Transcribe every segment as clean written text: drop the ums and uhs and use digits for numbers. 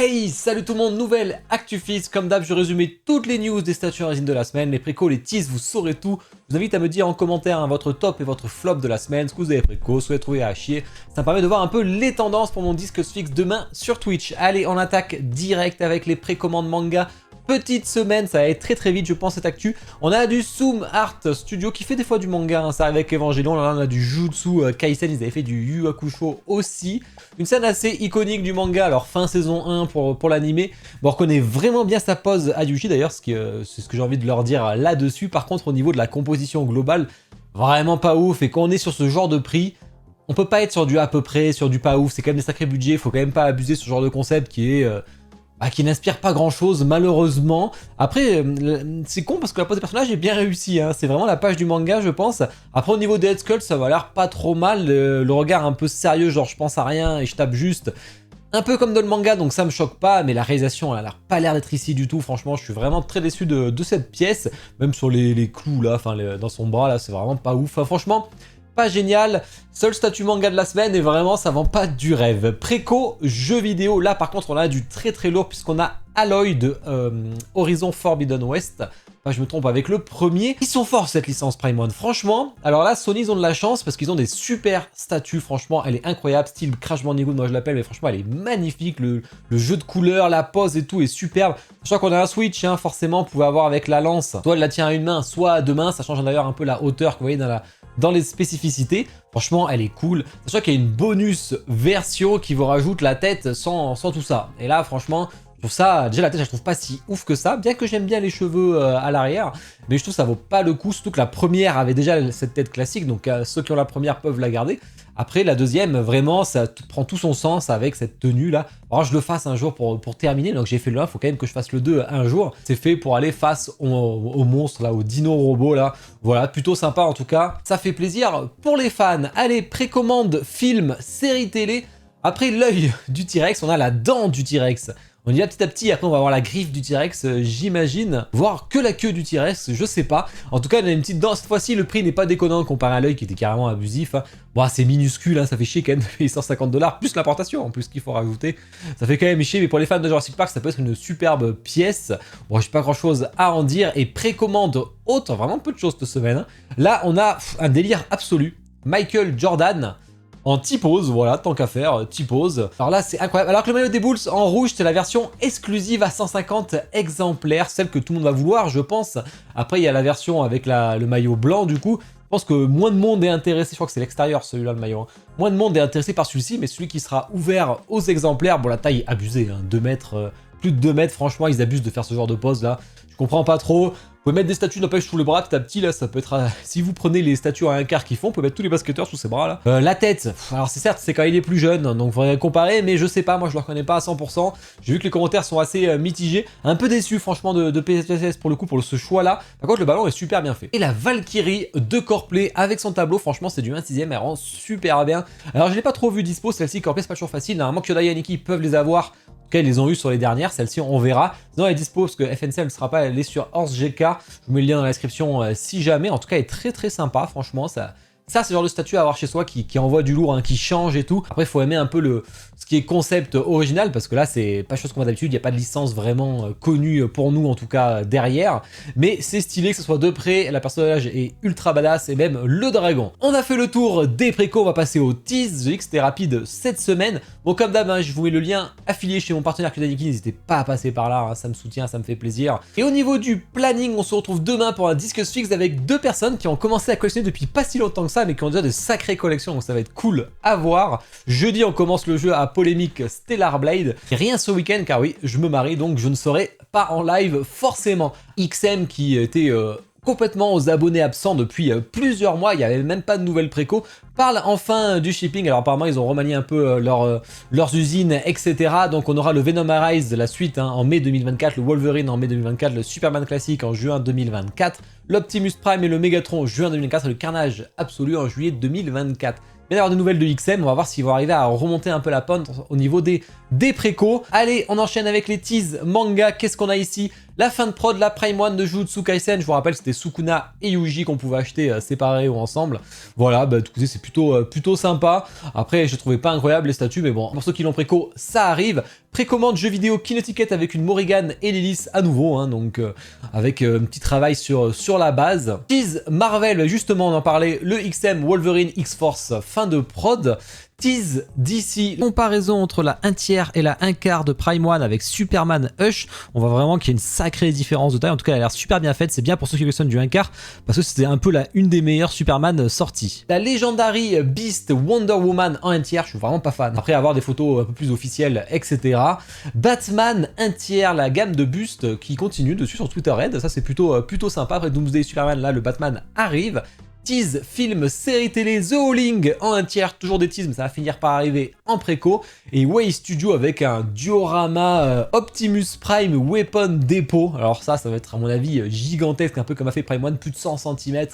Hey, salut tout le monde, nouvelle ActuFix. Comme d'hab, je résume toutes les news des statues en résine de la semaine, les précos, les teases, vous saurez tout. Je vous invite à me dire en commentaire votre top et votre flop de la semaine, ce que vous avez préco, ce que vous avez trouvé à chier. Ça me permet de voir un peu les tendances pour mon disque fixe demain sur Twitch. Allez, on attaque direct avec les précommandes manga. Petite semaine, ça va être très vite je pense cette actu. On a du Zoom Art Studio qui fait des fois du manga, hein, ça avec Evangelion, là on a du Jujutsu Kaisen, ils avaient fait du Yu Hakusho aussi. Une scène assez iconique du manga, alors fin saison 1 pour l'animé. Bon, on reconnaît vraiment bien sa pose à Yuji d'ailleurs, c'est ce que j'ai envie de leur dire là-dessus. Par contre au niveau de la composition globale, vraiment pas ouf, et quand on est sur ce genre de prix, on peut pas être sur du à peu près, sur du pas ouf, c'est quand même des sacrés budgets, faut quand même pas abuser sur ce genre de concept qui est... qui n'inspire pas grand chose malheureusement. Après c'est con parce que la pose des personnages est bien réussie, hein. C'est vraiment la page du manga je pense. Après au niveau des Head Sculpt ça va l'air pas trop mal, le regard un peu sérieux genre je pense à rien et je tape juste. Un peu comme dans le manga donc ça me choque pas, mais la réalisation elle a pas l'air d'être ici du tout, franchement je suis vraiment très déçu de cette pièce. Même sur les clous là, enfin dans son bras là c'est vraiment pas ouf, enfin, franchement... pas génial, seul statut manga de la semaine et vraiment ça vend pas du rêve. Préco, jeux vidéo, là par contre on a du très lourd puisqu'on a Aloy de Horizon Forbidden West. Enfin je me trompe avec le premier. Ils sont forts cette licence Prime One, franchement. Alors là Sony ils ont de la chance parce qu'ils ont des super statues, franchement elle est incroyable. Style Crash Bandicoot moi je l'appelle, mais franchement elle est magnifique. Le jeu de couleurs, la pose et tout est superbe. Je crois qu'on a un Switch, hein, forcément, vous pouvez avoir avec la lance. Soit elle la tient à une main, soit à deux mains. Ça change d'ailleurs un peu la hauteur que vous voyez dans les spécificités. Franchement elle est cool, sachant qu'il y a une bonus version qui vous rajoute la tête sans tout ça, et là franchement je trouve ça, déjà la tête je la trouve pas si ouf que ça, bien que j'aime bien les cheveux à l'arrière, mais je trouve que ça vaut pas le coup, surtout que la première avait déjà cette tête classique, donc ceux qui ont la première peuvent la garder. Après la deuxième vraiment ça prend tout son sens avec cette tenue là. Alors je le fasse un jour pour terminer, donc j'ai fait le 1, faut quand même que je fasse le 2 un jour. C'est fait pour aller face au monstre là, au dino robot là. Voilà, plutôt sympa en tout cas, ça fait plaisir pour les fans. Allez, précommande film, série télé. Après l'œil du T-Rex, on a la dent du T-Rex. On y va petit à petit, après on va avoir la griffe du T-Rex, j'imagine, voire que la queue du T-Rex, je sais pas. En tout cas, on a une petite dent, cette fois-ci le prix n'est pas déconnant comparé à l'œil qui était carrément abusif, hein. Bon, c'est minuscule, hein, ça fait chier quand même, 150$, plus l'importation en plus qu'il faut rajouter. Ça fait quand même chier, mais pour les fans de Jurassic Park, ça peut être une superbe pièce. Bon, j'ai pas grand chose à en dire, et précommande haute, vraiment peu de choses cette semaine, hein. Là, on a un délire absolu, Michael Jordan, en T-pose, voilà, tant qu'à faire, T-pose. Alors là, c'est incroyable. Alors que le maillot des Bulls en rouge, c'est la version exclusive à 150 exemplaires, celle que tout le monde va vouloir, je pense. Après, il y a la version avec le maillot blanc, du coup. Je pense que moins de monde est intéressé, je crois que c'est l'extérieur, celui-là, le maillot. Hein. Moins de monde est intéressé par celui-ci, mais celui qui sera ouvert aux exemplaires, bon, la taille est abusée, hein, 2 mètres, plus de 2 mètres, franchement, ils abusent de faire ce genre de pose, là. Je comprends pas trop. Vous pouvez mettre des statues n'empêche sous le bras petit à petit, là, ça peut être... si vous prenez les statues à un quart qu'ils font, vous pouvez mettre tous les basketteurs sous ces bras, là. La tête, alors c'est certes, c'est quand il est plus jeune, donc faudrait comparer, mais je sais pas, moi je le reconnais pas à 100%. J'ai vu que les commentaires sont assez mitigés. Un peu déçu, franchement, de PSPSS pour le coup, pour ce choix-là. Par contre, le ballon est super bien fait. Et la Valkyrie de Coreplay avec son tableau, franchement, c'est du 1/6, elle rend super bien. Alors, je l'ai pas trop vu dispo, celle-ci, Coreplay, c'est pas toujours facile. Normalement, Kyodai et Aniki peuvent les avoir. Ils les ont eu sur les dernières, celle-ci on verra. Sinon elle est dispo parce que FNCL ne sera pas, elle est sur Horse GK. Je vous mets le lien dans la description si jamais. En tout cas elle est très sympa, franchement. Ça c'est le genre de statue à avoir chez soi qui envoie du lourd, hein, qui change et tout. Après il faut aimer un peu ce qui est concept original, parce que là c'est pas chose qu'on voit d'habitude, il n'y a pas de licence vraiment connue pour nous en tout cas derrière. Mais c'est stylé que ce soit de près, la personnage est ultra badass et même le dragon. On a fait le tour des précos, on va passer au tease. J'ai dit que c'était rapide cette semaine. Bon comme d'hab, hein, je vous mets le lien affilié chez mon partenaire Kudaniki, n'hésitez pas à passer par là, hein, ça me soutient, ça me fait plaisir. Et au niveau du planning, on se retrouve demain pour un disque fixe avec 2 personnes qui ont commencé à collectionner depuis pas si longtemps que ça, mais qui ont déjà de sacrées collections, donc ça va être cool à voir. Jeudi on commence le jeu à polémique Stellar Blade, et rien ce week-end car oui je me marie donc je ne serai pas en live forcément. XM qui était complètement aux abonnés absents depuis plusieurs mois, il n'y avait même pas de nouvelles préco, parle enfin du shipping. Alors apparemment ils ont remanié un peu leurs usines, etc. Donc on aura le Venom Arise, la suite, hein, en mai 2024, le Wolverine en mai 2024, le Superman classique en juin 2024, l'Optimus Prime et le Megatron en juin 2024 et le Carnage absolu en juillet 2024. Mais d'avoir des nouvelles de XM, on va voir s'ils vont arriver à remonter un peu la pente au niveau des précos. Allez, on enchaîne avec les teases manga. Qu'est-ce qu'on a ici? La fin de prod, la Prime 1 de Jujutsu Kaisen, je vous rappelle c'était Sukuna et Yuji qu'on pouvait acheter séparés ou ensemble. Voilà, bah écoutez c'est plutôt sympa. Après je trouvais pas incroyable les statues, mais bon, pour ceux qui l'ont préco, ça arrive. Précommande jeu vidéo Kinetiquette avec une Morrigan et Lilith à nouveau, hein, donc avec un petit travail sur la base. Tease Marvel, justement on en parlait, le XM Wolverine X-Force fin de prod. Tease DC, comparaison entre la 1/3 et la 1/4 de Prime 1 avec Superman Hush. On voit vraiment qu'il y a une sacrée différence de taille. En tout cas, elle a l'air super bien faite. C'est bien pour ceux qui collectionnent du 1/4 parce que c'était un peu une des meilleures Superman sorties. La Legendary Beast Wonder Woman en 1/3, je suis vraiment pas fan. Après avoir des photos un peu plus officielles, etc. Batman 1/3, la gamme de bustes qui continue dessus sur Twitter Red. Ça, c'est plutôt sympa. Après Doomsday Superman, là, le Batman arrive. Tease, film, série télé, The Howling en 1/3, toujours des teases, mais ça va finir par arriver en préco. Et Way Studio avec un diorama Optimus Prime Weapon Depot. Alors ça va être à mon avis gigantesque, un peu comme a fait Prime 1, plus de 100 cm.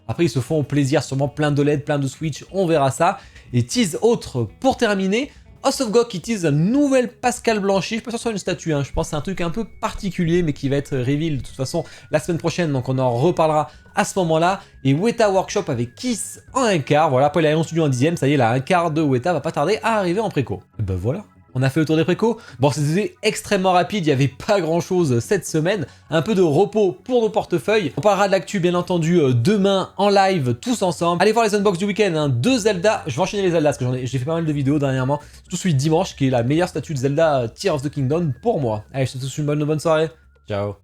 Après ils se font plaisir, sûrement plein de LED, plein de Switch, on verra ça. Et tease autre pour terminer. House of Gok qui tease une nouvelle Pascal Blanchy, je suis pas sûr que ce soit une statue, hein. Je pense que c'est un truc un peu particulier mais qui va être reveal de toute façon la semaine prochaine, donc on en reparlera à ce moment-là. Et Weta Workshop avec Kiss en 1/4, voilà, après il a annoncé en 10ème, ça y est, la 1/4 de Weta va pas tarder à arriver en préco. Et ben voilà. On a fait le tour des précos. Bon, c'était extrêmement rapide, il n'y avait pas grand chose cette semaine. Un peu de repos pour nos portefeuilles. On parlera de l'actu, bien entendu, demain en live, tous ensemble. Allez voir les unbox du week-end, hein. 2 Zelda. Je vais enchaîner les Zelda parce que j'ai fait pas mal de vidéos dernièrement. Surtout celui de dimanche qui est la meilleure statue de Zelda Tears of the Kingdom pour moi. Allez, je te souhaite une bonne soirée. Ciao.